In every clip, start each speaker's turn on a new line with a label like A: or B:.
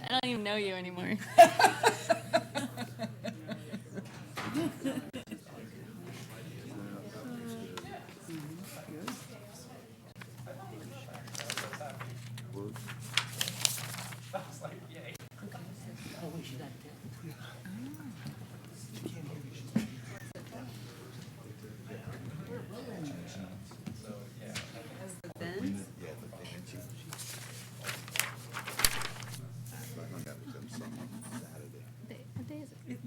A: I don't even know you anymore. What day is it?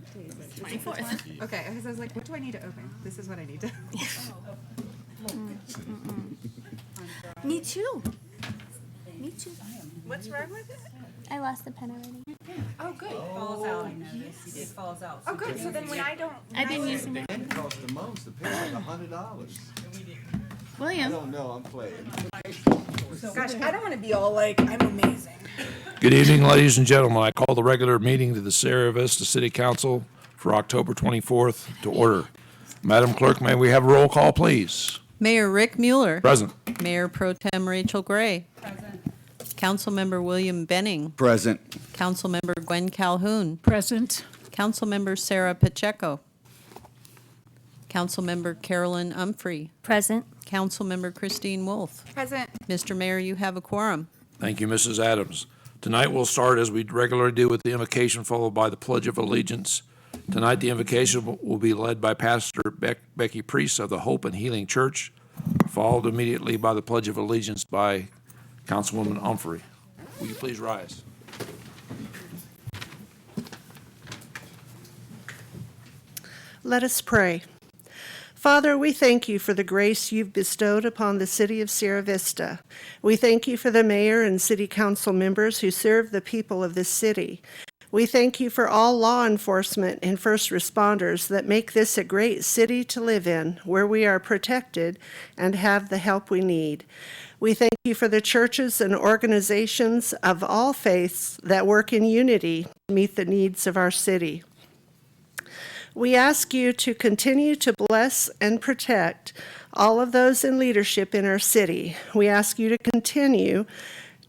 A: 24th.
B: Okay, because I was like, what do I need to open? This is what I need to.
A: Me too. Me too.
B: What's wrong with it?
A: I lost the pen already.
B: Oh, good.
C: It falls out, I noticed. It falls out.
B: Oh, good. So then when I don't.
A: I've been using
D: The
A: it.
D: pen costs the most. The pen's like $100. I
A: William.
D: don't know. I'm playing.
B: Gosh, I don't want to be all like, I'm amazing.
E: Good evening, ladies and gentlemen. I call the regular meeting to the Sierra Vista City Council for October 24th to order. Madam Clerk, may we have a roll call, please?
F: Mayor Rick Mueller.
E: Present.
F: Mayor Pro Tem Rachel Gray.
C: Present.
F: Councilmember William Benning.
D: Present.
F: Councilmember Gwen Calhoun.
G: Present.
F: Councilmember Sarah Pacheco. Councilmember Carolyn Humphrey.
A: Present.
F: Councilmember Christine Wolf.
B: Present.
F: Mr. Mayor, you have a quorum.
E: Thank you, Mrs. Adams. Tonight we'll start as we regularly do with the invocation followed by the Pledge of Allegiance. Tonight the invocation will be led by Pastor Becky Priest of the Hope and Healing Church, followed immediately by the Pledge of Allegiance by Councilwoman Humphrey. Will you please rise?
H: Let us pray. Father, we thank you for the grace you've bestowed upon the city of Sierra Vista. We thank you for the mayor and city council members who serve the people of this city. We thank you for all law enforcement and first responders that make this a great city to live in, where we are protected and have the help we need. We thank you for the churches and organizations of all faiths that work in unity to meet the needs of our city. We ask you to continue to bless and protect all of those in leadership in our city. We ask you to continue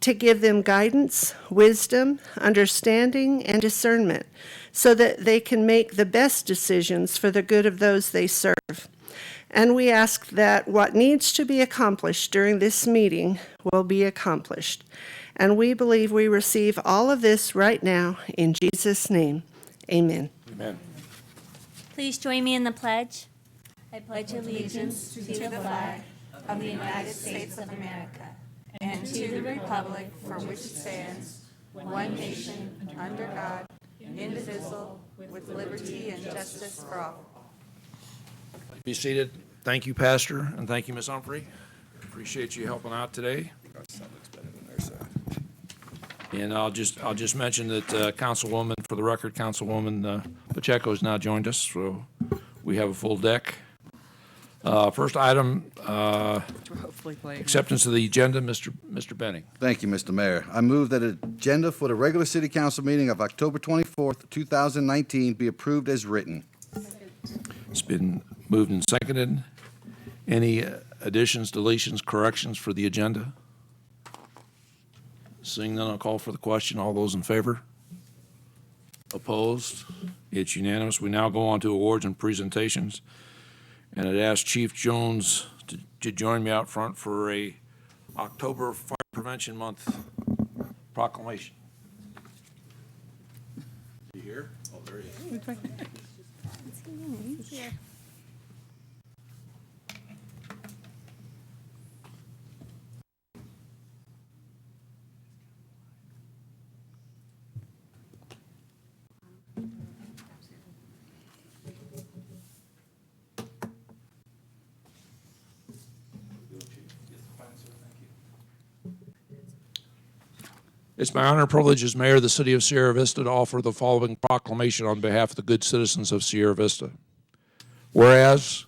H: to give them guidance, wisdom, understanding, and discernment so that they can make the best decisions for the good of those they serve. And we ask that what needs to be accomplished during this meeting will be accomplished. And we believe we receive all of this right now in Jesus' name. Amen.
E: Amen.
A: Please join me in the pledge. I pledge allegiance to the flag of the United States of America and to the republic for which it stands, one nation, under God, indivisible, with liberty and justice for all.
E: Be seated. Thank you, Pastor, and thank you, Ms. Humphrey. Appreciate you helping out today. And I'll just mention that Councilwoman, for the record, Councilwoman Pacheco has now joined us, so we have a full deck. First item, acceptance of the agenda, Mr. Benning.
D: Thank you, Mr. Mayor. I move that an agenda for the regular city council meeting of October 24th, 2019 be approved as written.
E: It's been moved and seconded. Any additions, deletions, corrections for the agenda? Seeing none, I'll call for the question. All those in favor? Opposed? It's unanimous. We now go on to awards and presentations. And I'd ask Chief Jones to join me out front for a October Fire Prevention Month proclamation. You here? Oh, there he is.
A: He's here.
E: It's my honor and privilege as mayor of the city of Sierra Vista to offer the following proclamation on behalf of the good citizens of Sierra Vista. Whereas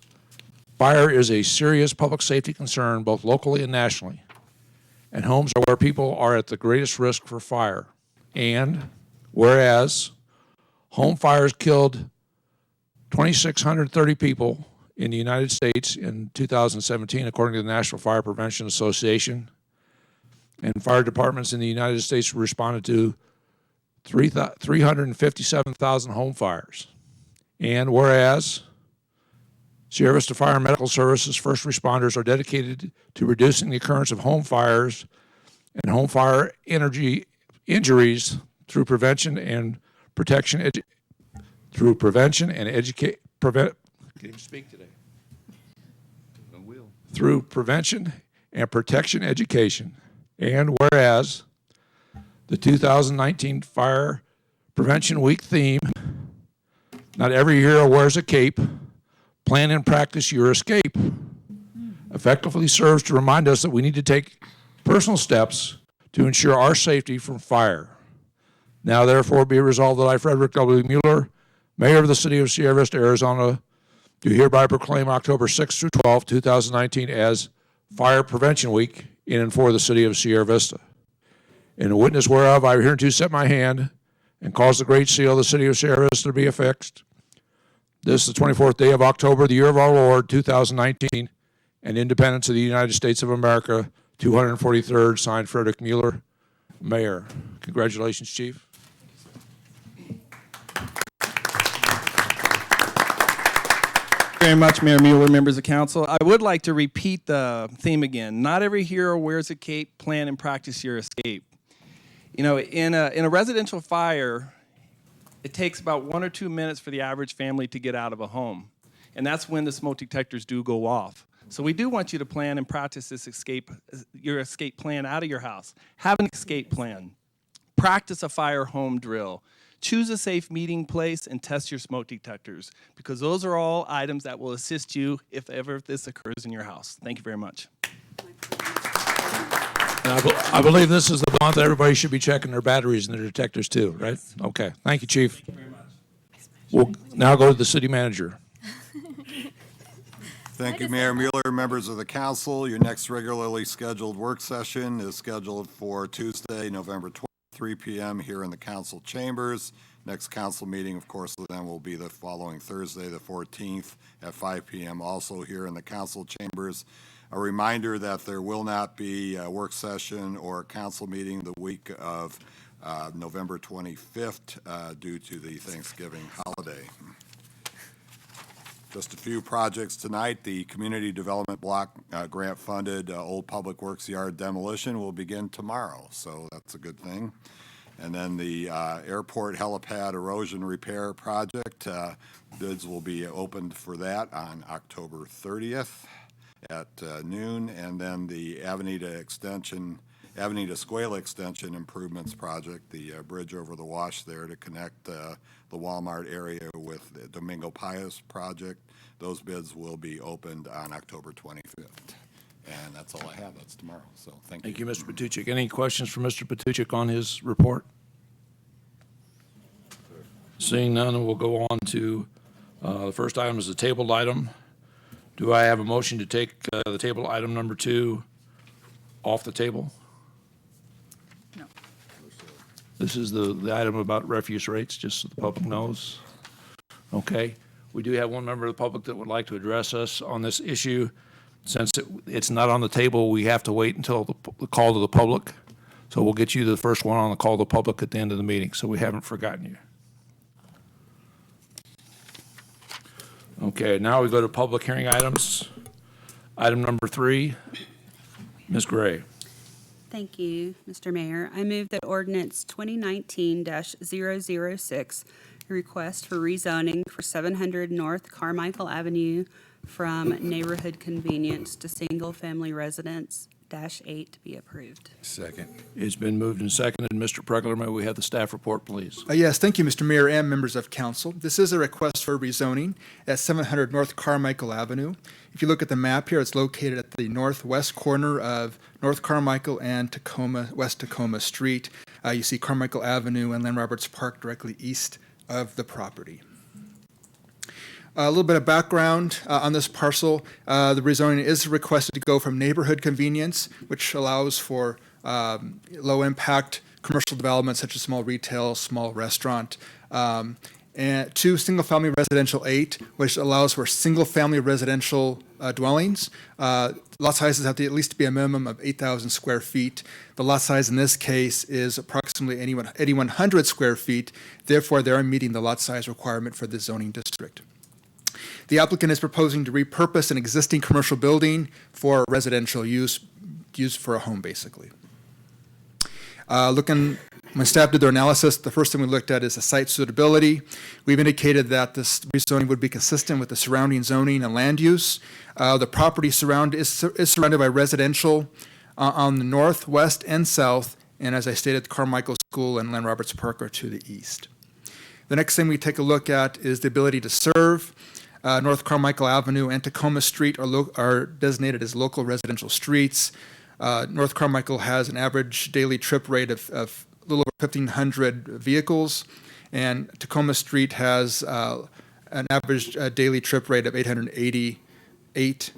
E: fire is a serious public safety concern both locally and nationally, and homes are where people are at the greatest risk for fire. And whereas home fires killed 2,630 people in the United States in 2017, according to the National Fire Prevention Association, and fire departments in the United States responded to 357,000 home fires. And whereas Sierra Vista Fire and Medical Services first responders are dedicated to reducing the occurrence of home fires and home fire energy injuries through prevention and protection through prevention and protection education. And whereas the 2019 Fire Prevention Week theme, "Not every hero wears a cape, plan and practice your escape," effectively serves to remind us that we need to take personal steps to ensure our safety from fire. Now therefore be resolved that I, Frederick W. Mueller, Mayor of the City of Sierra Vista, Arizona, do hereby proclaim October 6th through 12th, 2019 as Fire Prevention Week in and for the City of Sierra Vista. In witness whereof, I hereunto set my hand and cause the great seal of the City of Sierra Vista to be affixed. This, the 24th day of October, the year of our Lord, 2019, and independence of the United States of America, 243rd, signed Frederick Mueller, Mayor. Congratulations, Chief.
G: Very much, Mayor Mueller, members of council. I would like to repeat the theme again. Not every hero wears a cape, plan and practice your escape. You know, in a residential fire, it takes about 1 or 2 minutes for the average family to get out of a home. And that's when the smoke detectors do go off. So we do want you to plan and practice this your escape plan out of your house. Have an escape plan. Practice a fire home drill. Choose a safe meeting place and test your smoke detectors, because those are all items that will assist you if ever this occurs in your house. Thank you very much.
E: I believe this is the month that everybody should be checking their batteries and their detectors too, right? Okay. Thank you, Chief. Thank you very much. We'll now go to the city manager.
I: Thank you, Mayor Mueller, members of the council. Your next regularly scheduled work session is scheduled for Tuesday, November 12th, 3 p.m. here in the council chambers. Next council meeting, of course, then will be the following Thursday, the 14th at 5 p.m. also here in the council chambers. A reminder that there will not be a work session or a council meeting the week of November 25th due to the Thanksgiving holiday. Just a few projects tonight. The Community Development Block grant-funded Old Public Works Yard demolition will begin tomorrow, so that's a good thing. And then the Airport Helipad Erosion Repair Project, bids will be opened for that on October 30th at noon. And then the Avenida Escuela Extension Improvements Project, the bridge over the wash there to connect the Walmart area with Domingo Pius project. Those bids will be opened on October 25th. And that's all I have. That's tomorrow. So thank you.
E: Thank you, Mr. Patuchik. Any questions for Mr. Patuchik on his report? Seeing none, we'll go on to the first item is a tabled item. Do I have a motion to take the table item number 2 off the table?
C: No.
E: This is the item about refuse rates, just so the public knows. Okay. We do have one member of the public that would like to address us on this issue. Since it's not on the table, we have to wait until the call to the public. So we'll get you the first one on the call to the public at the end of the meeting, so we haven't forgotten you. Okay, now we go to public hearing items. Item number 3, Ms. Gray.
C: Thank you, Mr. Mayor. I move that ordinance 2019-006, a request for rezoning for 700 North Carmichael Avenue from neighborhood convenience to single-family residence -8 to be approved.
D: Second.
E: It's been moved and seconded. Mr. Pregler, may we have the staff report, please?
J: Yes, thank you, Mr. Mayor and members of council. This is a request for rezoning at 700 North Carmichael Avenue. If you look at the map here, it's located at the northwest corner of North Carmichael and West Tacoma Street. You see Carmichael Avenue and Len Roberts Park directly east of the property. A little bit of background on this parcel. The rezoning is requested to go from neighborhood convenience, which allows for low-impact commercial development such as small retail, small restaurant, and 2 single-family residential 8, which allows for single-family residential dwellings. Lot sizes have to at least be a minimum of 8,000 square feet. The lot size in this case is approximately 8,100 square feet. Therefore, they are meeting the lot size requirement for the zoning district. The applicant is proposing to repurpose an existing commercial building for residential use, used for a home, basically. When staff did their analysis, the first thing we looked at is the site suitability. We've indicated that this rezoning would be consistent with the surrounding zoning and land use. The property is surrounded by residential on the north, west, and south, and as I stated, Carmichael School and Len Roberts Park are to the east. The next thing we take a look at is the ability to serve. North Carmichael Avenue and Tacoma Street are designated as local residential streets. North Carmichael has an average daily trip rate of a little over 1,500 vehicles, and Tacoma Street has an average daily trip rate of 888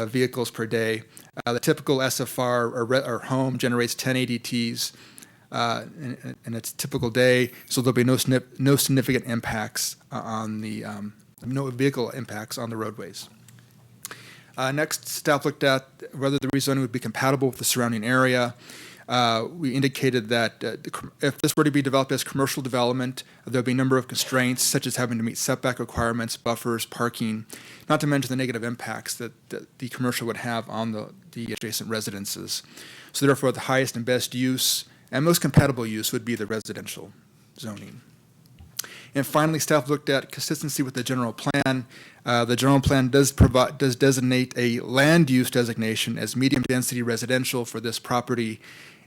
J: vehicles per day. The typical SFR or home generates 10 ADTs in its typical day, so there'll be no significant impacts on the no vehicle impacts on the roadways. Next, staff looked at whether the rezoning would be compatible with the surrounding area. We indicated that if this were to be developed as commercial development, there would be a number of constraints, such as having to meet setback requirements, buffers, parking, not to mention the negative impacts that the commercial would have on the adjacent residences. So therefore, the highest and best use and most compatible use would be the residential zoning. And finally, staff looked at consistency with the general plan. The general plan does designate a land use designation as medium density residential for this property,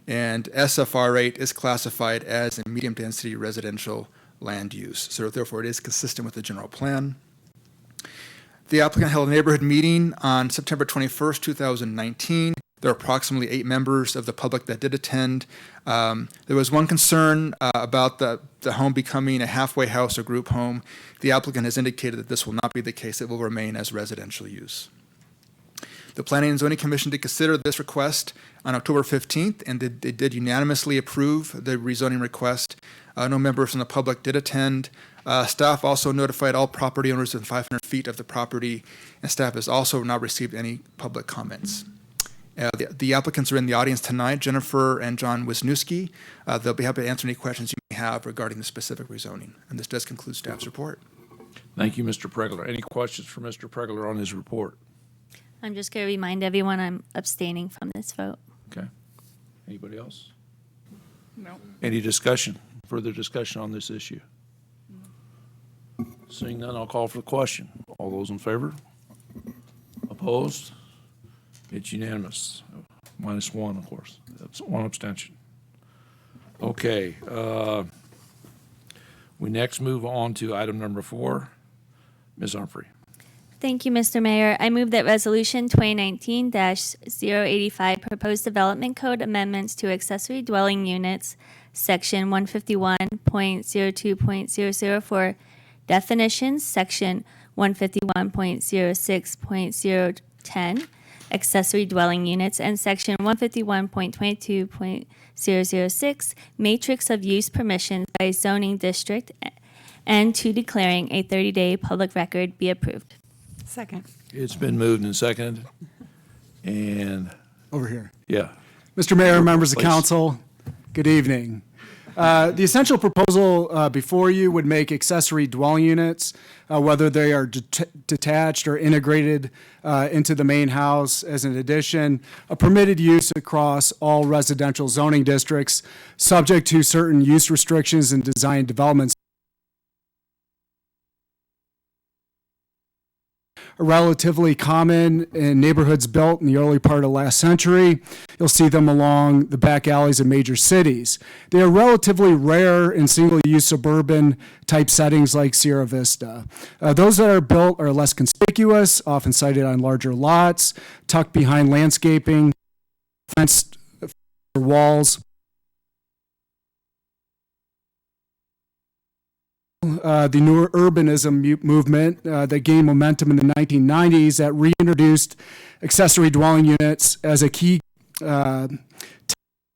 J: and SFR 8 is classified as a medium density residential land use. So therefore, it is consistent with the general plan. The applicant held a neighborhood meeting on September 21st, 2019. There are approximately 8 members of the public that did attend. There was one concern about the home becoming a halfway house or group home. The applicant has indicated that this will not be the case. It will remain as residential use. The Planning and Zoning Commission did consider this request on October 15th, and they did unanimously approve the rezoning request. No members from the public did attend. Staff also notified all property owners within 500 feet of the property, and staff has also not received any public comments. The applicants are in the audience tonight, Jennifer and John Wisniewski. They'll be happy to answer any questions you may have regarding the specific rezoning. And this does conclude staff's report.
E: Thank you, Mr. Pregler. Any questions for Mr. Pregler on his report?
A: I'm just going to remind everyone I'm abstaining from this vote.
E: Okay. Anybody else?
B: No.
E: Any discussion, further discussion on this issue? Seeing none, I'll call for the question. All those in favor? Opposed? It's unanimous. -1, of course. That's 1 abstention. Okay. We next move on to item number 4. Ms. Humphrey.
A: Thank you, Mr. Mayor. I move that Resolution 2019-085, Proposed Development Code Amendments to Accessory Dwelling Units, Section 151.02.004, Definitions, Section 151.06.010, Accessory Dwelling Units, and Section 151.22.006, Matrix of Use Permissions by Zoning District, and to declaring a 30-day public record be approved.
B: Second.
E: It's been moved and seconded. And,
K: Over here.
E: yeah.
K: Mr. Mayor, members of
E: Please.
K: council, good evening. The essential proposal before you would make accessory dwelling units, whether they are detached or integrated into the main house as an addition, a permitted use across all residential zoning districts, subject to certain use restrictions and design developments. Relatively common in neighborhoods built in the early part of last century. You'll see them along the back alleys of major cities. They are relatively rare in single-use suburban type settings like Sierra Vista. Those that are built are less conspicuous, often sited on larger lots, tucked behind landscaping, fenced walls. The newer urbanism movement that gained momentum in the 1990s that reintroduced accessory dwelling units as a key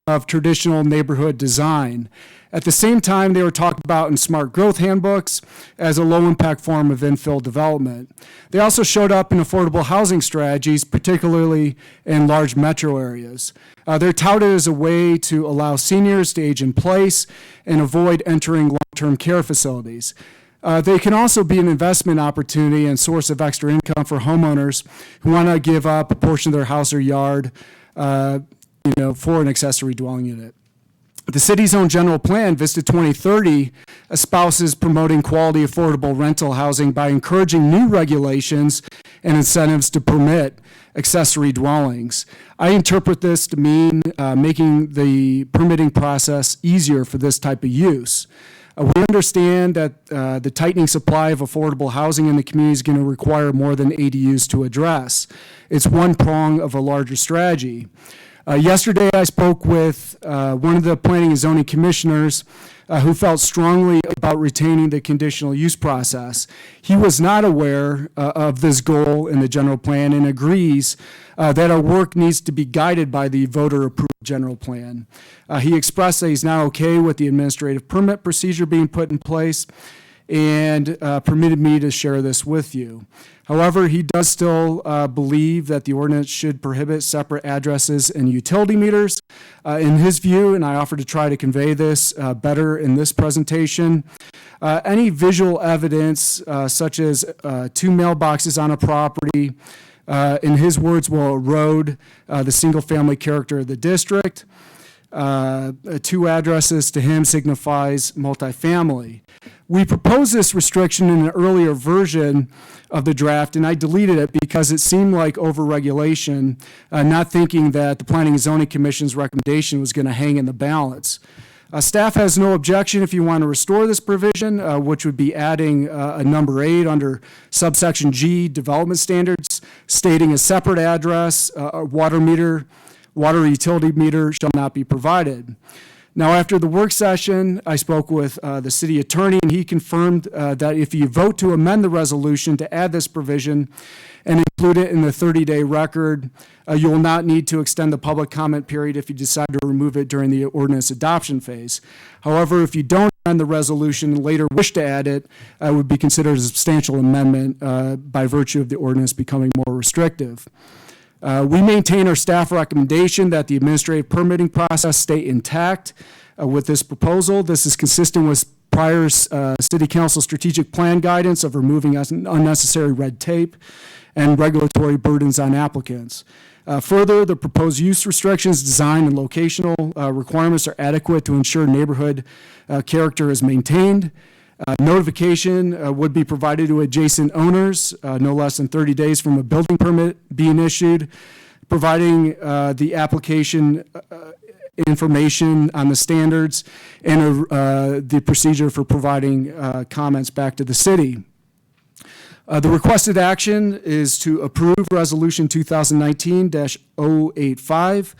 K: of traditional neighborhood design. At the same time, they were talked about in smart growth handbooks as a low-impact form of infill development. They also showed up in affordable housing strategies, particularly in large metro areas. They're touted as a way to allow seniors to age in place and avoid entering long-term care facilities. They can also be an investment opportunity and source of extra income for homeowners who want to give up a portion of their house or yard for an accessory dwelling unit. The city's own general plan, VISTA 2030, espouses promoting quality, affordable rental housing by encouraging new regulations and incentives to permit accessory dwellings. I interpret this to mean making the permitting process easier for this type of use. We understand that the tightening supply of affordable housing in the community is going to require more than ADUs to address. It's one prong of a larger strategy. Yesterday, I spoke with one of the planning and zoning commissioners who felt strongly about retaining the conditional use process. He was not aware of this goal in the general plan and agrees that our work needs to be guided by the voter-approved general plan. He expressed that he's not okay with the administrative permit procedure being put in place and permitted me to share this with you. However, he does still believe that the ordinance should prohibit separate addresses and utility meters. In his view, and I offer to try to convey this better in this presentation, any visual evidence such as two mailboxes on a property, in his words, will erode the single-family character of the district. Two addresses to him signifies multifamily. We proposed this restriction in an earlier version of the draft, and I deleted it because it seemed like overregulation, not thinking that the Planning and Zoning Commission's recommendation was going to hang in the balance. Staff has no objection if you want to restore this provision, which would be adding a number 8 under subsection G, development standards, stating a separate address, a water utility meter shall not be provided. Now, after the work session, I spoke with the city attorney, and he confirmed that if you vote to amend the resolution to add this provision and include it in the 30-day record, you will not need to extend the public comment period if you decide to remove it during the ordinance adoption phase. However, if you don't amend the resolution and later wish to add it, it would be considered a substantial amendment by virtue of the ordinance becoming more restrictive. We maintain our staff recommendation that the administrative permitting process stay intact with this proposal. This is consistent with prior City Council strategic plan guidance of removing unnecessary red tape and regulatory burdens on applicants. Further, the proposed use restrictions, design, and locational requirements are adequate to ensure neighborhood character is maintained. Notification would be provided to adjacent owners no less than 30 days from a building permit being issued, providing the application information on the standards and the procedure for providing comments back to the city. The requested action is to approve Resolution 2019-085,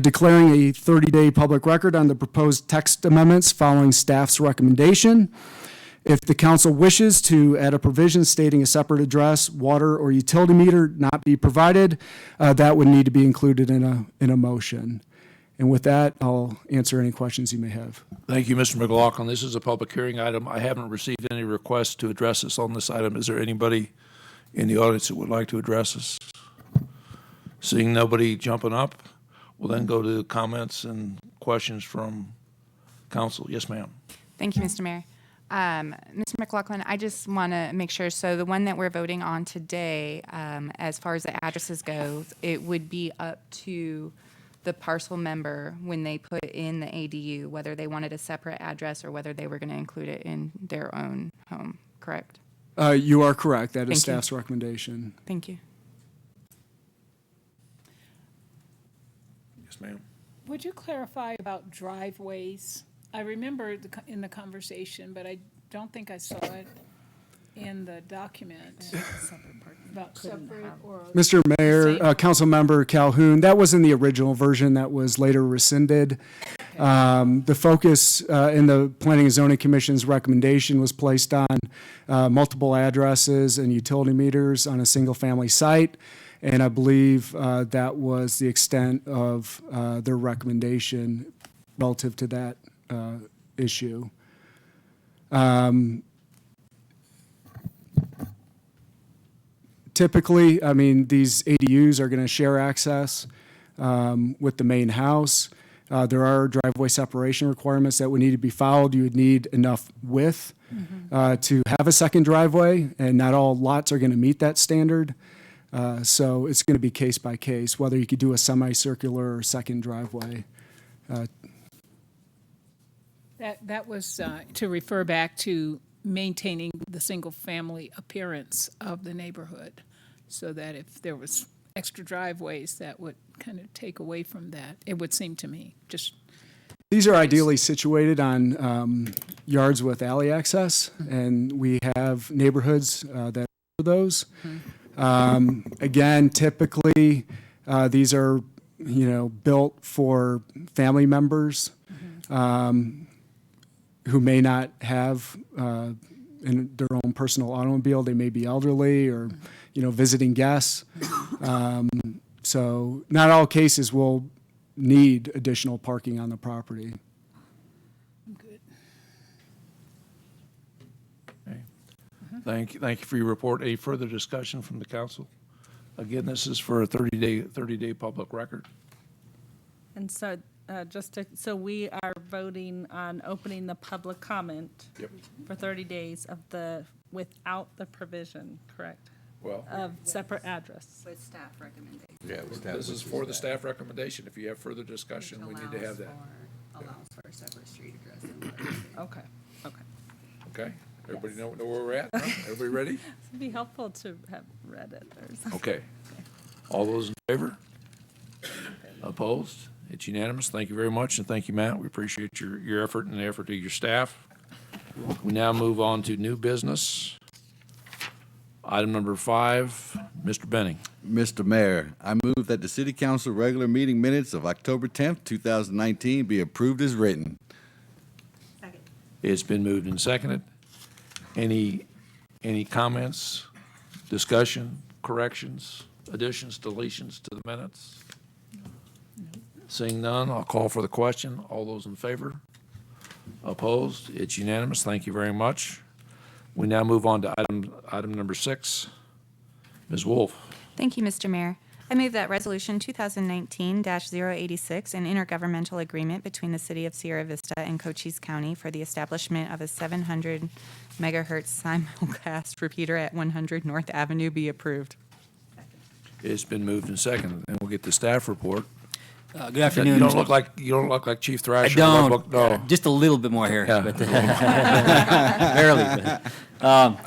K: declaring a 30-day public record on the proposed text amendments following staff's recommendation. If the council wishes to add a provision stating a separate address, water, or utility meter not be provided, that would need to be included in a motion. And with that, I'll answer any questions you may have.
E: Thank you, Mr. McLaughlin. This is a public hearing item. I haven't received any requests to address this on this item. Is there anybody in the audience that would like to address this? Seeing nobody jumping up, we'll then go to comments and questions from council. Yes, ma'am.
L: Thank you, Mr. Mayor. Mr. McLaughlin, I just want to make sure, so the one that we're voting on today, as far as the addresses go, it would be up to the parcel member when they put in the ADU, whether they wanted a separate address or whether they were going to include it in their own home, correct?
K: You are correct. That is
L: Thank you.
K: staff's recommendation.
L: Thank you.
E: Yes, ma'am.
M: Would you clarify about driveways? I remember in the conversation, but I don't think I saw it in the document. About separate or.
K: Mr. Mayor, Councilmember Calhoun, that was in the original version that was later rescinded. The focus in the Planning and Zoning Commission's recommendation was placed on multiple addresses and utility meters on a single-family site. And I believe that was the extent of their recommendation relative to that issue. Typically, I mean, these ADUs are going to share access with the main house. There are driveway separation requirements that would need to be followed. You would need enough width to have a second driveway, and not all lots are going to meet that standard. So it's going to be case by case, whether you could do a semicircular or second driveway.
M: That was to refer back to maintaining the single-family appearance of the neighborhood, so that if there was extra driveways, that would kind of take away from that, it would seem to me, just.
K: These are ideally situated on yards with alley access, and we have neighborhoods that are those. Again, typically, these are, built for family members who may not have in their own personal automobile. They may be elderly or, visiting guests. So not all cases will need additional parking on the property.
M: Good.
E: Thank you for your report. Any further discussion from the council? Again, this is for a 30-day public record.
N: And so, so we are voting on opening the public comment for 30 days without the provision, correct?
E: Well,
N: of separate address.
F: With staff recommendation.
E: yeah, this is for the staff recommendation. If you have further discussion, we need to have that.
F: Allows for a separate street address.
N: Okay.
E: Okay? Everybody know where we're at? No? Everybody ready?
N: It'd be helpful to have read it or something.
E: Okay. All those in favor? Opposed? It's unanimous. Thank you very much, and thank you, Matt. We appreciate your effort and the effort of your staff. We now move on to new business. Item number 5, Mr. Benning.
D: Mr. Mayor, I move that the City Council regular meeting minutes of October 10th, 2019 be approved as written.
H: Second.
E: It's been moved and seconded. Any comments, discussion, corrections, additions, deletions to the minutes? Seeing none, I'll call for the question. All those in favor? Opposed? It's unanimous. Thank you very much. We now move on to item number 6. Ms. Wolf.
L: Thank you, Mr. Mayor. I move that Resolution 2019-086, an intergovernmental agreement between the City of Sierra Vista and Cochise County for the establishment of a 700 megahertz simulcast repeater at 100 North Avenue, be approved.
E: It's been moved and seconded, and we'll get the staff report.
O: Good afternoon.
E: You don't look like Chief Thrasher.
O: I don't.
E: No.
O: Just a little bit more hair,
E: Yeah.
O: but barely.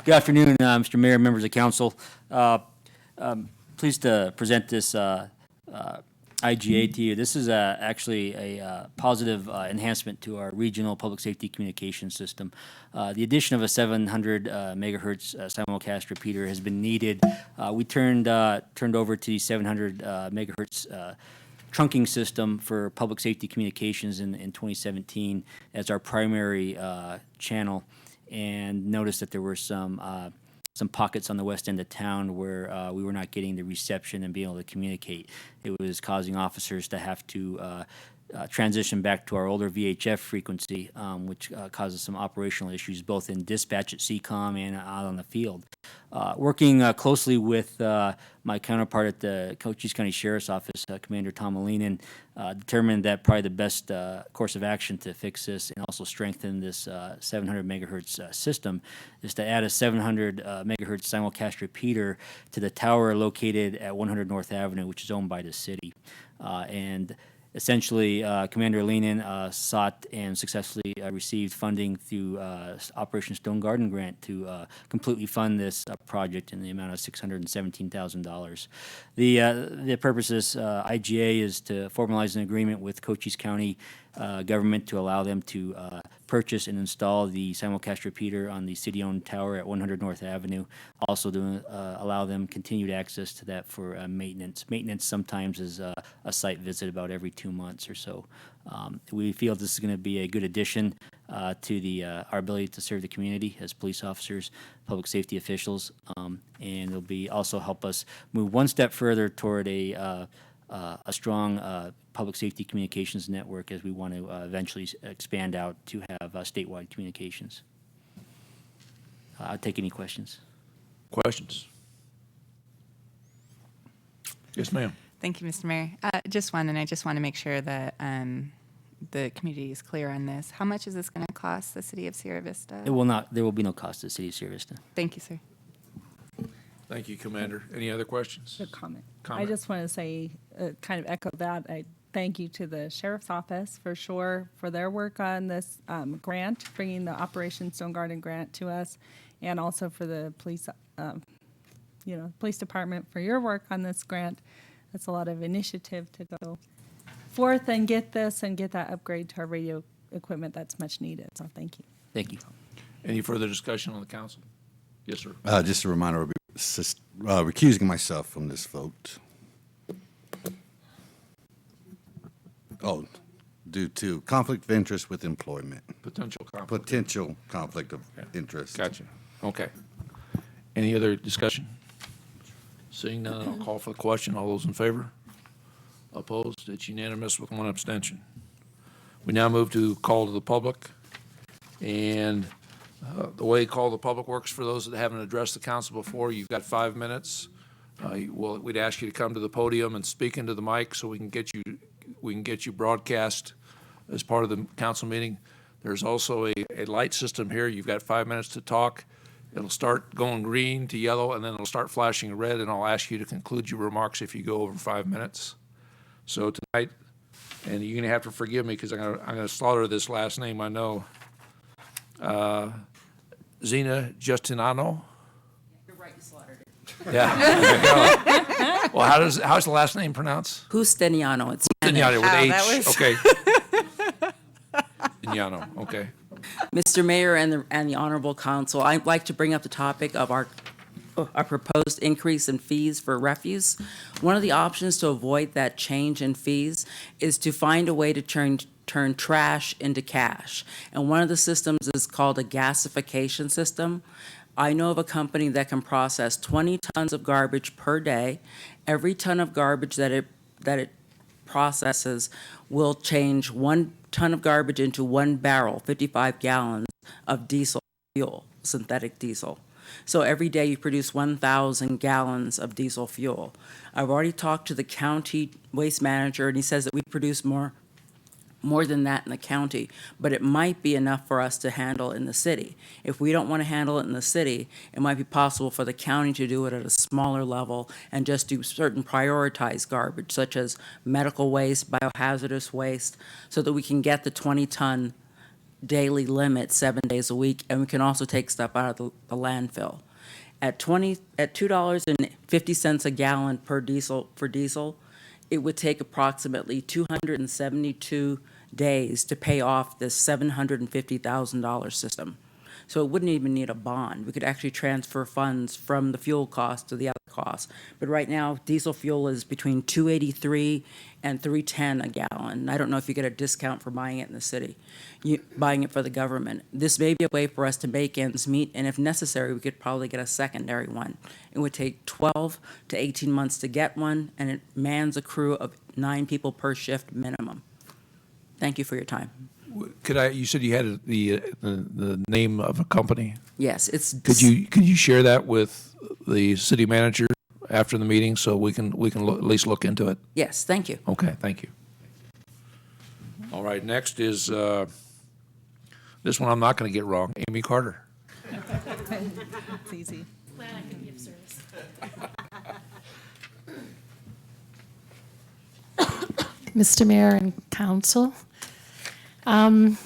O: Good afternoon, Mr. Mayor, members of council. Pleased to present this IGA to you. This is actually a positive enhancement to our regional public safety communication system. The addition of a 700 megahertz simulcast repeater has been needed. We turned over to the 700 megahertz trunking system for public safety communications in 2017 as our primary channel, and noticed that there were some pockets on the west end of town where we were not getting the reception and being able to communicate. It was causing officers to have to transition back to our older VHF frequency, which causes some operational issues both in dispatch at CCOM and out on the field. Working closely with my counterpart at the Cochise County Sheriff's Office, Commander Tom Alinen, determined that probably the best course of action to fix this and also strengthen this 700 megahertz system is to add a 700 megahertz simulcast repeater to the tower located at 100 North Avenue, which is owned by the city. And essentially, Commander Alinen sought and successfully received funding through Operation Stone Garden Grant to completely fund this project in the amount of $617,000. The purpose of this IGA is to formalize an agreement with Cochise County government to allow them to purchase and install the simulcast repeater on the city-owned tower at 100 North Avenue. Also to allow them continued access to that for maintenance. Maintenance sometimes is a site visit about every 2 months or so. We feel this is going to be a good addition to our ability to serve the community as police officers, public safety officials, and it'll be also help us move one step further toward a strong public safety communications network as we want to eventually expand out to have statewide communications. I'll take any questions.
E: Questions? Yes, ma'am.
L: Thank you, Mr. Mayor. Just one, and I just want to make sure that the community is clear on this. How much is this going to cost the city of Sierra Vista?
O: It will not. There will be no cost to the city of Sierra Vista.
L: Thank you, sir.
E: Thank you, Commander. Any other questions?
N: Good comment. I
E: Comment.
N: just want to say, kind of echo that. I thank you to the Sheriff's Office for sure for their work on this grant, bringing the Operation Stone Garden grant to us, and also for the police, police department for your work on this grant. That's a lot of initiative to go forth and get this and get that upgrade to our radio equipment that's much needed. So thank you.
O: Thank you.
E: Any further discussion on the council? Yes, sir.
D: Just a reminder, I'll be recusing myself from this vote. Oh, due to conflict of interest with employment.
E: Potential conflict.
D: Potential conflict of interest.
E: Gotcha. Okay. Any other discussion? Seeing none, I'll call for the question. All those in favor? Opposed? It's unanimous with one abstention. We now move to call to the public. And the way call to the public works, for those that haven't addressed the council before, you've got 5 minutes. We'd ask you to come to the podium and speak into the mic so we can get you broadcast as part of the council meeting. There's also a light system here. You've got 5 minutes to talk. It'll start going green to yellow, and then it'll start flashing red, and I'll ask you to conclude your remarks if you go over 5 minutes. So tonight, and you're gonna have to forgive me because I'm gonna slaughter this last name, I know. Zena Justinano?
F: You're right, you slaughtered it.
E: Yeah. There you go. Well, how's the last name pronounced?
F: Justiniano, it's
E: Justiniano with H.
F: that was-
E: Okay. Justiniano, okay.
F: Mr. Mayor and the Honorable Council, I'd like to bring up the topic of our proposed increase in fees for refuse. One of the options to avoid that change in fees is to find a way to turn trash into cash. And one of the systems is called a gasification system. I know of a company that can process 20 tons of garbage per day. Every ton of garbage that it processes will change 1 ton of garbage into 1 barrel, 55 gallons of diesel fuel, synthetic diesel. So every day you produce 1,000 gallons of diesel fuel. I've already talked to the county waste manager, and he says that we produce more than that in the county, but it might be enough for us to handle in the city. If we don't want to handle it in the city, it might be possible for the county to do it at a smaller level and just do certain prioritized garbage, such as medical waste, biohazardous waste, so that we can get the 20-ton daily limit 7 days a week, and we can also take stuff out of the landfill. At $2.50 a gallon for diesel, it would take approximately 272 days to pay off this $750,000 system. So it wouldn't even need a bond. We could actually transfer funds from the fuel cost to the other costs. But right now, diesel fuel is between $2.83 and $3.10 a gallon. I don't know if you get a discount for buying it in the city, buying it for the government. This may be a way for us to make ends meet, and if necessary, we could probably get a secondary one. It would take 12 to 18 months to get one, and it mans a crew of 9 people per shift minimum. Thank you for your time.
E: You said you had the name of a company?
F: Yes, it's.
E: Could you share that with the city manager after the meeting so we can at least look into it?
F: Yes, thank you.
E: Okay, thank you. All right, next is this one I'm not going to get wrong. Amy Carter.
N: It's easy.
M: Glad I can be of service.
P: Mr. Mayor and Council, I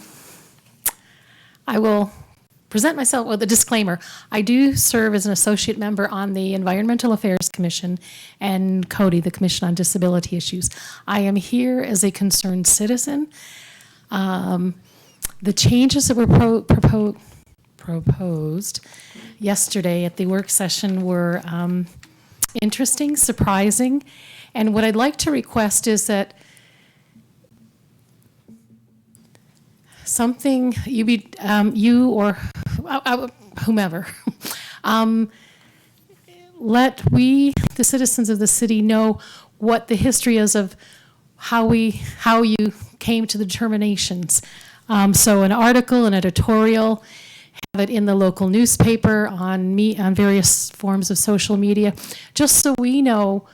P: will present myself with a disclaimer. I do serve as an associate member on the Environmental Affairs Commission and CODI, the Commission on Disability Issues. I am here as a concerned citizen. The changes that were proposed yesterday at the work session were interesting, surprising, and what I'd like to request is that something you or whomever, let we, the citizens of the city, know what the history is of how you came to the determinations. So an article, an editorial, have it in the local newspaper, on various forms of social media, just so we know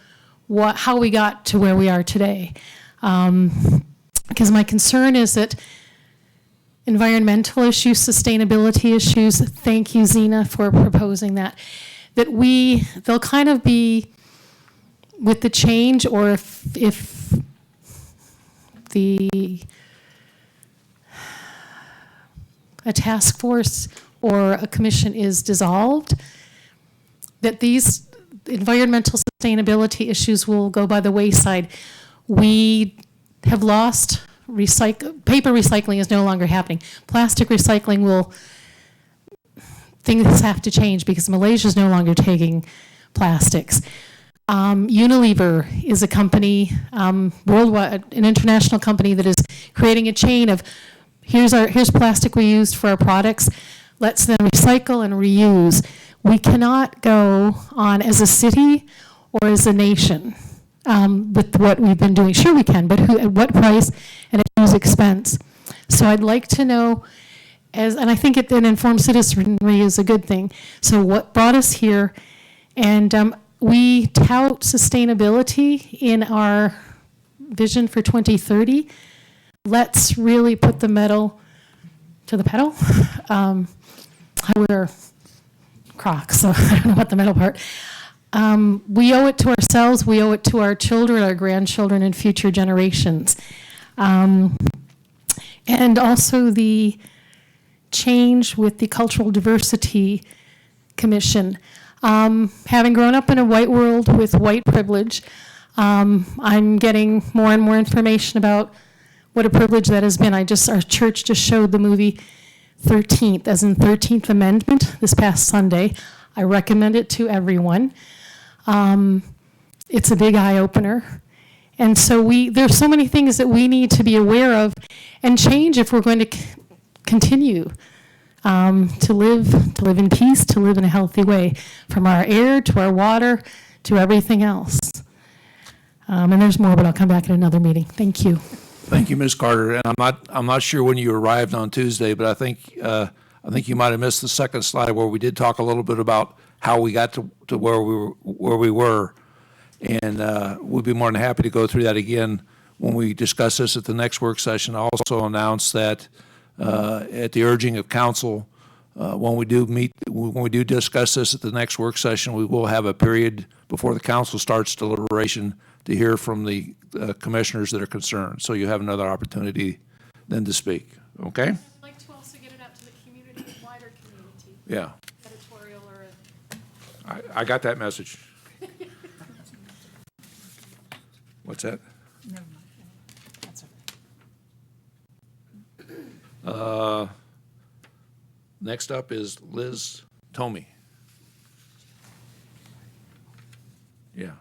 P: how we got to where we are today. Because my concern is that environmental issues, sustainability issues, thank you, Zena, for proposing that, they'll kind of be with the change, or if a task force or a commission is dissolved, that these environmental sustainability issues will go by the wayside. We have lost paper recycling is no longer happening. Plastic recycling things have to change because Malaysia is no longer taking plastics. Unilever is a company, worldwide, an international company that is creating a chain of here's plastic we used for our products. Let's then recycle and reuse. We cannot go on as a city or as a nation with what we've been doing. Sure we can, but at what price and at whose expense? So I'd like to know, and I think an informed citizenry is a good thing. So what brought us here, and we tout sustainability in our vision for 2030. Let's really put the metal to the pedal. I wear Crocs, so I don't know about the metal part. We owe it to ourselves, we owe it to our children, our grandchildren, and future generations. And also the change with the Cultural Diversity Commission. Having grown up in a white world with white privilege, I'm getting more and more information about what a privilege that has been. Our church just showed the movie 13th, as in 13th Amendment, this past Sunday. I recommend it to everyone. It's a big eye-opener. And so there's so many things that we need to be aware of and change if we're going to continue to live in peace, to live in a healthy way, from our air to our water to everything else. And there's more, but I'll come back at another meeting. Thank you.
E: Thank you, Ms. Carter. And I'm not sure when you arrived on Tuesday, but I think you might have missed the second slide where we did talk a little bit about how we got to where we were. And we'd be more than happy to go through that again when we discuss this at the next work session. I also announced that at the urging of council, when we do discuss this at the next work session, we will have a period before the council starts deliberation to hear from the commissioners that are concerned. So you have another opportunity then to speak. Okay?
P: I'd like to also get it out to the community, wider community.
E: Yeah.
P: Editorial or
E: I got that message. What's that?
M: Never mind. That's okay.
E: Next up is Liz Tomey. Yeah.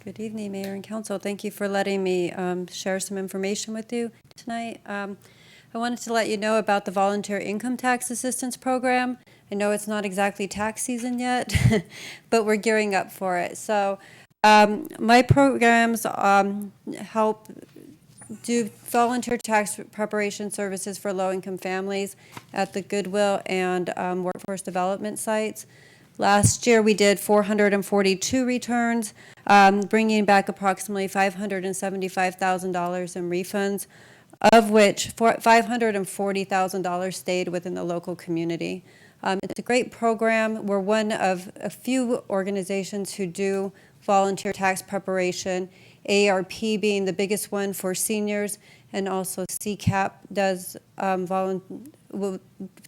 Q: Good evening, Mayor and Council. Thank you for letting me share some information with you tonight. I wanted to let you know about the Volunteer Income Tax Assistance Program. I know it's not exactly tax season yet, but we're gearing up for it. So my programs help do volunteer tax preparation services for low-income families at the Goodwill and workforce development sites. Last year, we did 442 returns, bringing back approximately $575,000 in refunds, of which $540,000 stayed within the local community. It's a great program. We're one of a few organizations who do volunteer tax preparation, AARP being the biggest one for seniors, and also CCAP does,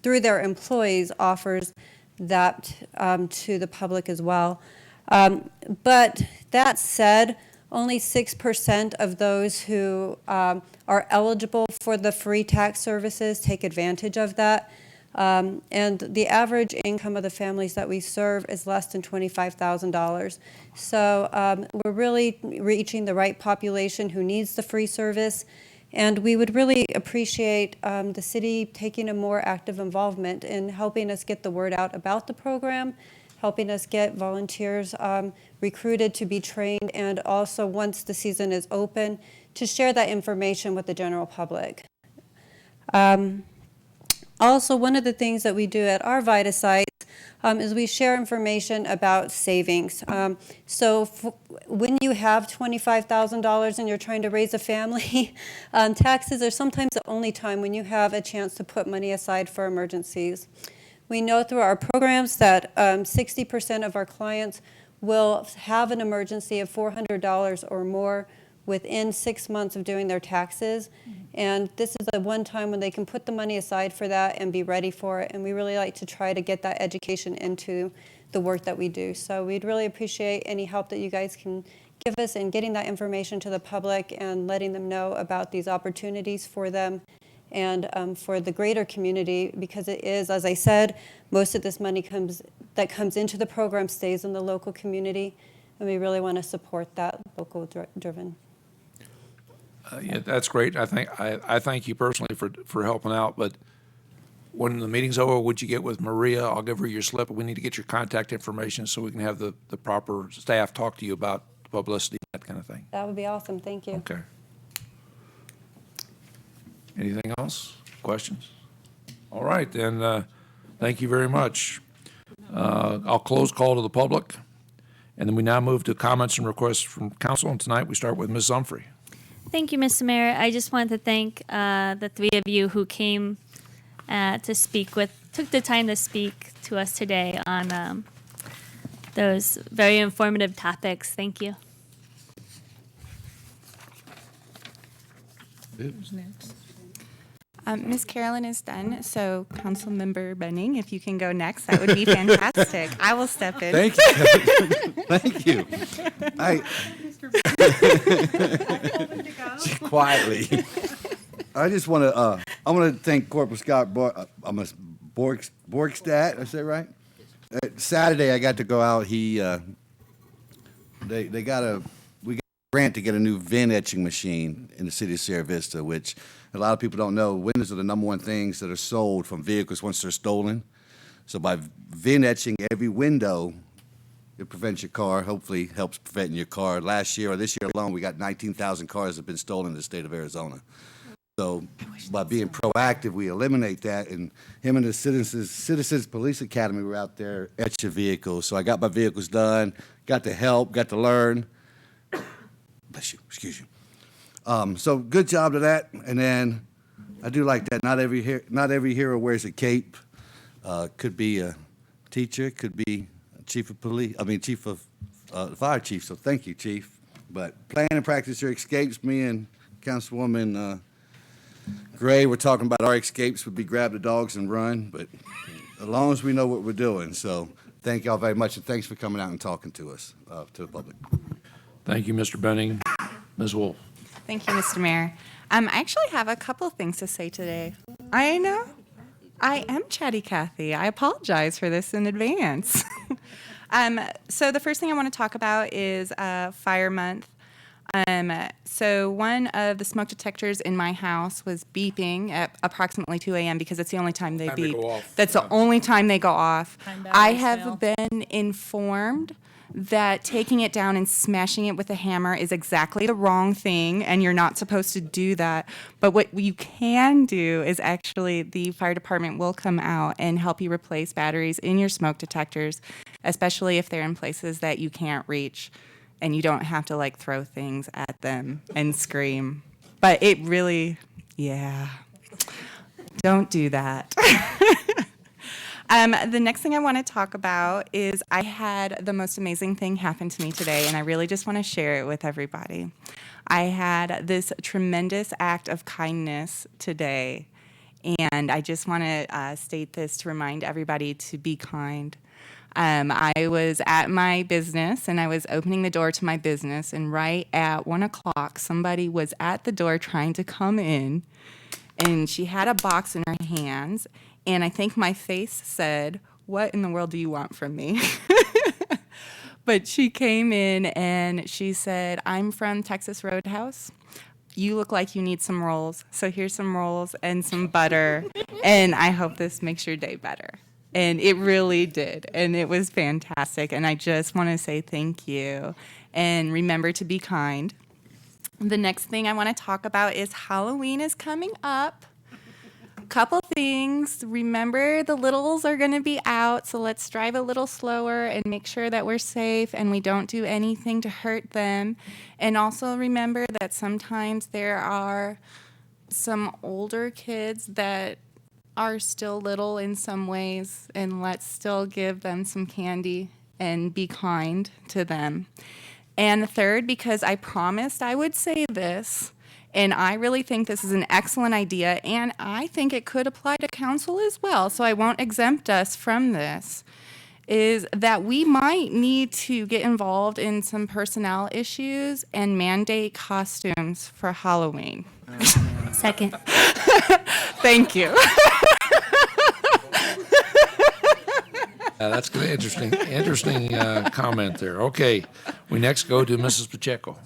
Q: through their employees, offers that to the public as well. But that said, only 6% of those who are eligible for the free tax services take advantage of that. And the average income of the families that we serve is less than $25,000. So we're really reaching the right population who needs the free service. And we would really appreciate the city taking a more active involvement in helping us get the word out about the program, helping us get volunteers recruited to be trained, and also once the season is open, to share that information with the general public. Also, one of the things that we do at our VITA sites is we share information about savings. So when you have $25,000 and you're trying to raise a family, taxes are sometimes the only time when you have a chance to put money aside for emergencies. We know through our programs that 60% of our clients will have an emergency of $400 or more within 6 months of doing their taxes. And this is the one time when they can put the money aside for that and be ready for it. And we really like to try to get that education into the work that we do. So we'd really appreciate any help that you guys can give us in getting that information to the public and letting them know about these opportunities for them and for the greater community, because it is, as I said, most of this money that comes into the program stays in the local community, and we really want to support that local driven.
E: Yeah, that's great. I thank you personally for helping out. But when the meeting's over, would you get with Maria? I'll give her your slip. We need to get your contact information so we can have the proper staff talk to you about publicity, that kind of thing.
Q: That would be awesome. Thank you.
E: Okay. Anything else? Questions? All right, then. Thank you very much. I'll close call to the public, and then we now move to comments and requests from council. And tonight we start with Ms. Humphrey.
A: Thank you, Mr. Mayor. I just want to thank the three of you who came took the time to speak to us today on those very informative topics. Thank you.
L: Who's next? Ms. Carolyn is done, so Councilmember Benning, if you can go next, that would be fantastic. I will step in.
D: Thank you. Thank you. Quietly. I just want to. I want to thank Corporal Scott Borgstad. I say it right? Saturday, I got to go out. We got a grant to get a new VIN etching machine in the city of Sierra Vista, which a lot of people don't know. Windows are the #1 things that are sold from vehicles once they're stolen. So by VIN etching every window, it prevents your car, hopefully helps preventing your car. Last year or this year alone, we got 19,000 cars that have been stolen in the state of Arizona. So by being proactive, we eliminate that. And him and the Citizens Police Academy were out there etching vehicles. So I got my vehicles done, got to help, got to learn. Bless you, excuse you. So good job to that. And then I do like that. Not every hero wears a cape. Could be a teacher, could be chief of police. Chief of fire chief. So thank you, chief. But plan and practice your escapes. Me and Councilwoman Gray were talking about our escapes would be grab the dogs and run. But as long as we know what we're doing. So thank y'all very much, and thanks for coming out and talking to us, to the public.
E: Thank you, Mr. Benning. Ms. Wolf.
L: Thank you, Mr. Mayor. I actually have a couple of things to say today. I know. I am Chatty Cathy. I apologize for this in advance. So the first thing I want to talk about is Fire Month. So one of the smoke detectors in my house was beeping at approximately 2 a.m. because it's the only time they beep. That's the only time they go off. I have been informed that taking it down and smashing it with a hammer is exactly the wrong thing, and you're not supposed to do that. But what you can do is actually the fire department will come out and help you replace batteries in your smoke detectors, especially if they're in places that you can't reach, and you don't have to throw things at them and scream. But it really, yeah, don't do that. The next thing I want to talk about is I had the most amazing thing happen to me today, and I really just want to share it with everybody. I had this tremendous act of kindness today, and I just want to state this to remind everybody to be kind. I was at my business and I was opening the door to my business, and right at 1 o'clock, somebody was at the door trying to come in, and she had a box in her hands, and I think my face said, "What in the world do you want from me?" But she came in and she said, "I'm from Texas Roadhouse. You look like you need some rolls, so here's some rolls and some butter, and I hope this makes your day better." And it really did, and it was fantastic, and I just want to say thank you, and remember to be kind. The next thing I want to talk about is Halloween is coming up. Couple things. Remember, the littles are going to be out, so let's drive a little slower and make sure that we're safe and we don't do anything to hurt them. And also remember that sometimes there are some older kids that are still little in some ways, and let's still give them some candy and be kind to them. And third, because I promised I would say this, and I really think this is an excellent idea, and I think it could apply to council as well, so I won't exempt us from this, is that we might need to get involved in some personnel issues and mandate costumes for Halloween.
A: Second.
L: Thank you.
E: That's an interesting comment there. Okay, we next go to Mrs. Pacheco.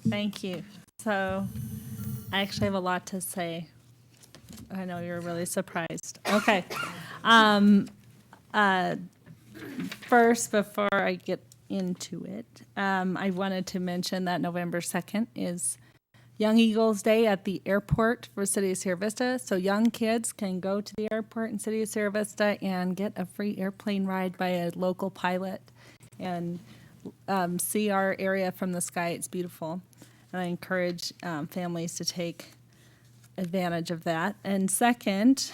N: Thank you. So I actually have a lot to say. I know you're really surprised. Okay. First, before I get into it, I wanted to mention that November 2nd is Young Eagles Day at the airport for City of Sierra Vista. So young kids can go to the airport in City of Sierra Vista and get a free airplane ride by a local pilot and see our area from the sky. It's beautiful. And I encourage families to take advantage of that. And second,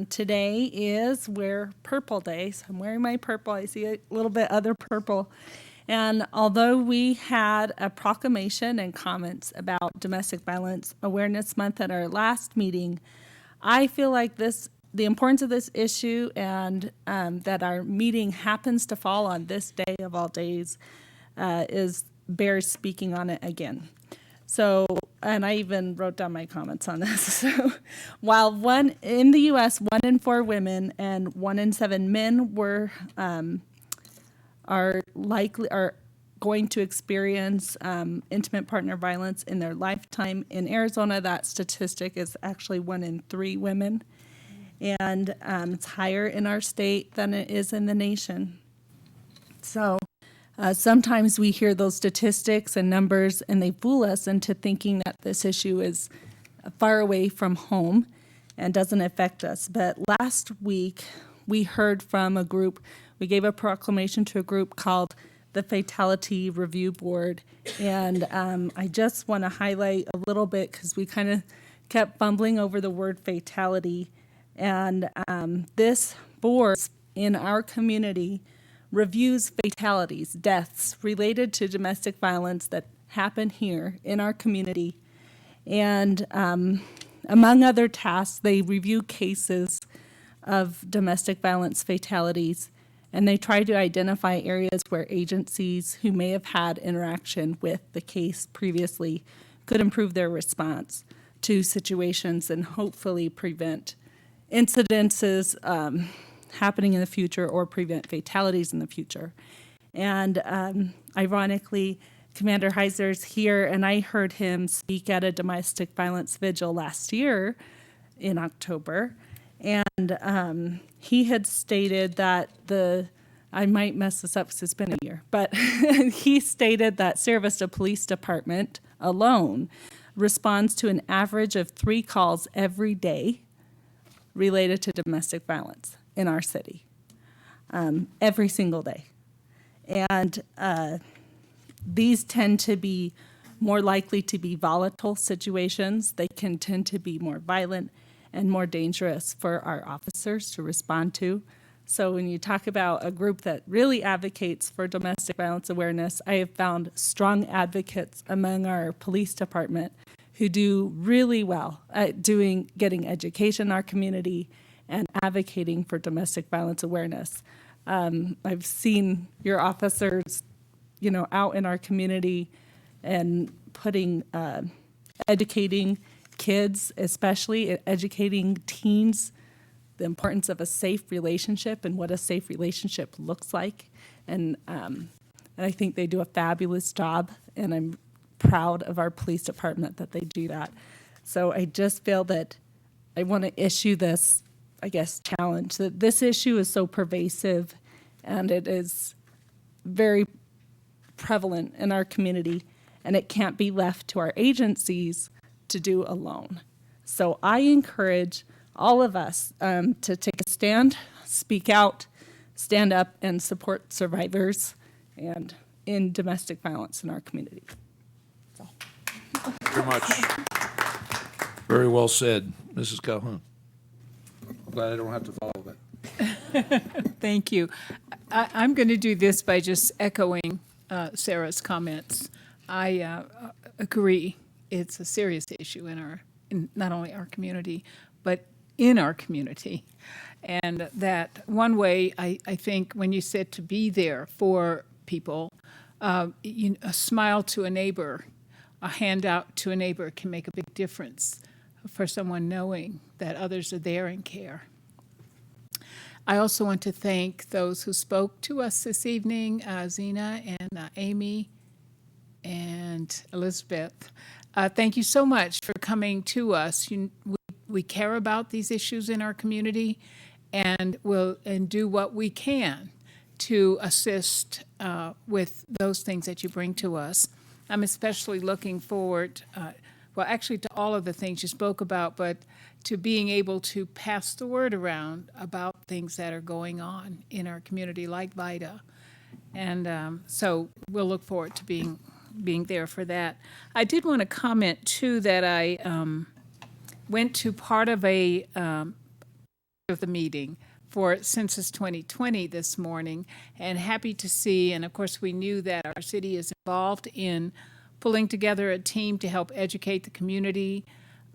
N: today is Wear Purple Day. So I'm wearing my purple. I see a little bit other purple. And although we had a proclamation and comments about Domestic Violence Awareness Month at our last meeting, I feel like the importance of this issue and that our meeting happens to fall on this day of all days bears speaking on it again. So, and I even wrote down my comments on this. So, while in the U.S., 1 in 4 women and 1 in 7 men are going to experience intimate partner violence in their lifetime. In Arizona, that statistic is actually 1 in 3 women, and it's higher in our state than it is in the nation. So sometimes we hear those statistics and numbers, and they fool us into thinking that this issue is far away from home and doesn't affect us. But last week, we heard from a group. We gave a proclamation to a group called the Fatality Review Board. And I just want to highlight a little bit because we kind of kept fumbling over the word fatality. And this board in our community reviews fatalities, deaths related to domestic violence that happen here in our community. And among other tasks, they review cases of domestic violence fatalities, and they try to identify areas where agencies who may have had interaction with the case previously could improve their response to situations and hopefully prevent incidences happening in the future or prevent fatalities in the future. And ironically, Commander Heiser's here, and I heard him speak at a domestic violence vigil last year in October. And he had stated that I might mess this up because it's been a year, but he stated that Sierra Vista Police Department alone responds to an average of 3 calls every day related to domestic violence in our city, every single day. And these tend to be more likely to be volatile situations. They can tend to be more violent and more dangerous for our officers to respond to. So when you talk about a group that really advocates for domestic violence awareness, I have found strong advocates among our police department who do really well at getting education in our community and advocating for domestic violence awareness. I've seen your officers, you know, out in our community and putting, educating kids, especially educating teens, the importance of a safe relationship and what a safe relationship looks like. And I think they do a fabulous job, and I'm proud of our police department that they do that. So I just feel that I want to issue this, I guess, challenge, that this issue is so pervasive and it is very prevalent in our community, and it can't be left to our agencies to do alone. So I encourage all of us to take a stand, speak out, stand up, and support survivors and in domestic violence in our community.
E: Very much. Very well said, Mrs. Calhoun. I'm glad I don't have to follow that.
M: Thank you. I'm going to do this by just echoing Sarah's comments. I agree. It's a serious issue in not only our community, but in our community. And that one way, I think, when you said to be there for people, a smile to a neighbor, a handout to a neighbor can make a big difference for someone knowing that others are there and care. I also want to thank those who spoke to us this evening, Zena and Amy and Elizabeth. Thank you so much for coming to us. We care about these issues in our community, and will do what we can to assist with those things that you bring to us. I'm especially looking forward, well, actually to all of the things you spoke about, but to being able to pass the word around about things that are going on in our community, like VITA. And so we'll look forward to being there for that. I did want to comment, too, that I went to part of the meeting for Census 2020 this morning, and happy to see, and of course we knew that our city is involved in pulling together a team to help educate the community,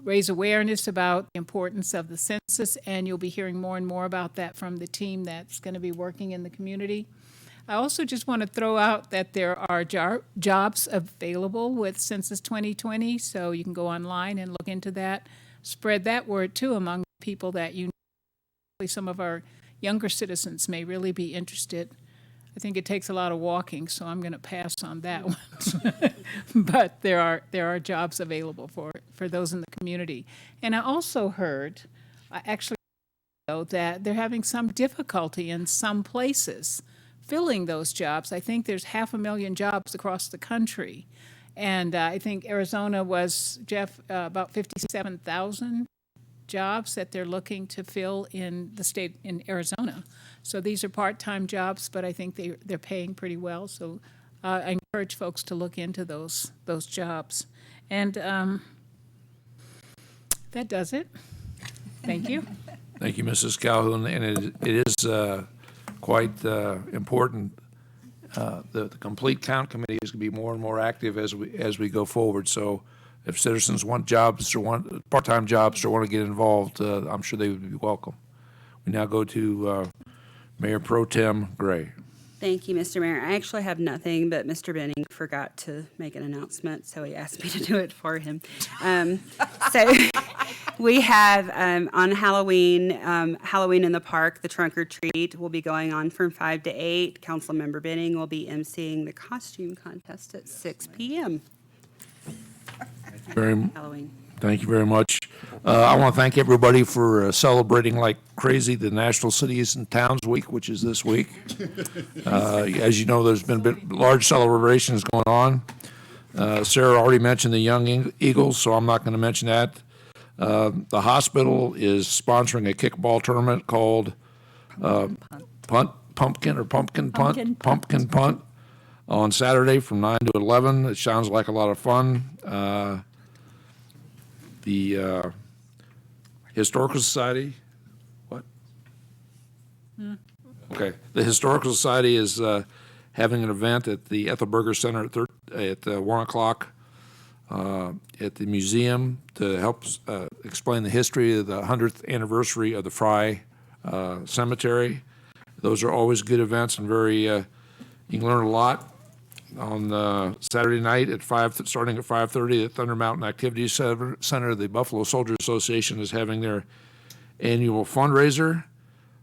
M: raise awareness about the importance of the census, and you'll be hearing more and more about that from the team that's going to be working in the community. I also just want to throw out that there are jobs available with Census 2020, so you can go online and look into that. Spread that word, too, among people that you know. Some of our younger citizens may really be interested. I think it takes a lot of walking, so I'm going to pass on that one. But there are jobs available for those in the community. And I also heard, actually, that they're having some difficulty in some places filling those jobs. I think there's 500,000 jobs across the country. And I think Arizona was, Jeff, about 57,000 jobs that they're looking to fill in the state in Arizona. So these are part-time jobs, but I think they're paying pretty well. So I encourage folks to look into those jobs. And that does it. Thank you.
E: Thank you, Mrs. Calhoun. And it is quite important. The complete count committee is going to be more and more active as we go forward. So if citizens want jobs or want part-time jobs or want to get involved, I'm sure they would be welcome. We now go to Mayor Pro Tem Gray.
C: Thank you, Mr. Mayor. I actually have nothing, but Mr. Benning forgot to make an announcement, so he asked me to do it for him. So we have on Halloween, Halloween in the Park, the trunk or treat will be going on from 5 to 8. Councilmember Benning will be emceeing the costume contest at 6 p.m. Halloween.
E: Thank you very much. I want to thank everybody for celebrating like crazy the National Cities and Towns Week, which is this week. As you know, there's been large celebrations going on. Sarah already mentioned the Young Eagles, so I'm not going to mention that. The hospital is sponsoring a kickball tournament called Pumpkin Punt on Saturday from 9 to 11. It sounds like a lot of fun. The Historical Society, what? Okay. The Historical Society is having an event at the Ethelberger Center at 1 o'clock at the museum to help explain the history of the 100th anniversary of the Fry Cemetery. Those are always good events and very, you can learn a lot. On Saturday night at starting at 5:30 at Thunder Mountain Activity Center, the Buffalo Soldier Association is having their annual fundraiser.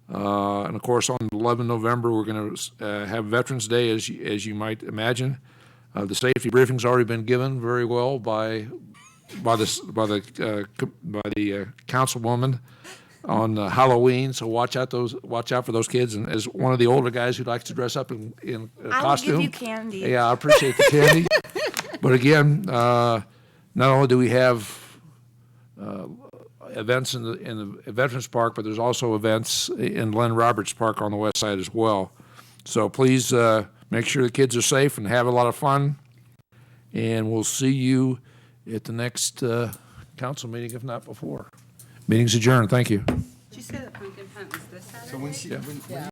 E: And of course, on 11 November, we're going to have Veterans Day, as you might imagine. The safety briefing's already been given very well by the councilwoman on Halloween. So watch out for those kids. And as one of the older guys who likes to dress up in a costume,
B: will give you candy.
E: Yeah, I appreciate the candy. But again, not only do we have events in the Veterans Park, but there's also events in Len Roberts Park on the west side as well. So please make sure the kids are safe and have a lot of fun. And we'll see you at the next council meeting, if not before. Meeting's adjourned. Thank you.
C: Did you say the pumpkin hunt was this Saturday?
E: Yeah.